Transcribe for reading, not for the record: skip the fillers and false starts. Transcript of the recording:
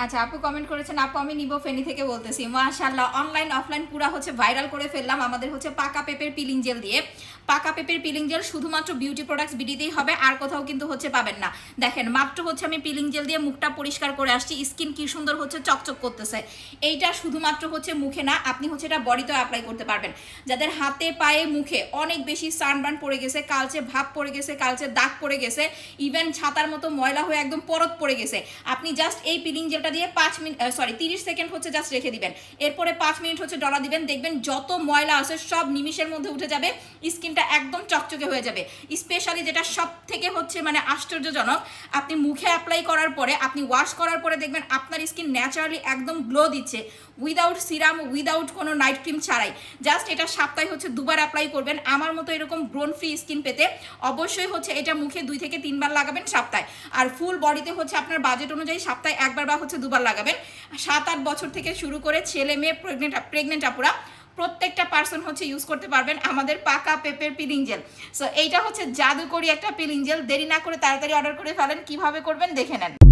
আচ্ছা, আপু কমেন্ট করেছেন, আপু আমি নিবো, ফেনী থেকে বলতেছি। মাশাআল্লাহ, অনলাইন অফলাইন পুরা হচ্ছে ভাইরাল করে ফেললাম আমাদের হচ্ছে পাকা পেঁপের পিলিং জেল দিয়ে। পাকা পেঁপের পিলিং জেল শুধুমাত্র বিউটি প্রোডাক্টস বিডিতেই হবে, আর কোথাও কিন্তু হচ্ছে পাবেন না। দেখেন মাত্র হচ্ছে আমি পিলিং জেল দিয়ে মুখটা পরিষ্কার করে আসছি, স্কিন কি সুন্দর হচ্ছে চকচক করতেছে। এইটা শুধুমাত্র হচ্ছে মুখে না, আপনি হচ্ছে এটা বডিতেও অ্যাপ্লাই করতে পারবেন। যাদের হাতে পায়ে মুখে অনেক বেশি সানবার্ন পড়ে গেছে, কালচে ভাব পড়ে গেছে, কালচে দাগ পড়ে গেছে, ইভেন ছাতার মতো ময়লা হয়ে একদম পরত পড়ে গেছে, আপনি জাস্ট এই পিলিং জেলটা দিয়ে 30 সেকেন্ড হচ্ছে জাস্ট রেখে দিবেন। এরপরে 5 মিনিট হচ্ছে ডলা দিবেন, দেখবেন যত ময়লা আছে সব নিমিষের মধ্যে উঠে যাবে, স্কিনটা একদম চকচকে হয়ে যাবে। স্পেশালি যেটা সব থেকে হচ্ছে মানে আশ্চর্যজনক, আপনি মুখে অ্যাপ্লাই করার পরে, আপনি ওয়াশ করার পরে দেখবেন আপনার স্কিন ন্যাচারালি একদম গ্লো দিচ্ছে, উইদাউট সিরাম, উইদাউট কোনো নাইট ক্রিম ছাড়াই। জাস্ট এটা সপ্তাহে হচ্ছে 2 বার অ্যাপ্লাই করবেন। আমার মতো এরকম ব্রোন ফ্রি স্কিন পেতে অবশ্যই হচ্ছে এটা মুখে 2 থেকে 3 বার লাগাবেন সপ্তাহে। আর ফুল বডিতে হচ্ছে আপনার বাজেট অনুযায়ী সপ্তাহে 1 বার বা হচ্ছে 2 বার লাগাবেন। 7-8 বছর থেকে শুরু করে ছেলে মেয়ে, প্রেগনেন্ট আপুরা প্রত্যেকটা পার্সন হচ্ছে ইউজ করতে পারবেন আমাদের পাকা পেঁপের পিলিং জেল। সো এইটা হচ্ছে জাদুকরি একটা পিলিং জেল। দেরি না করে তাড়াতাড়ি অর্ডার করে ফেলেন। কিভাবে করবেন দেখে নেন।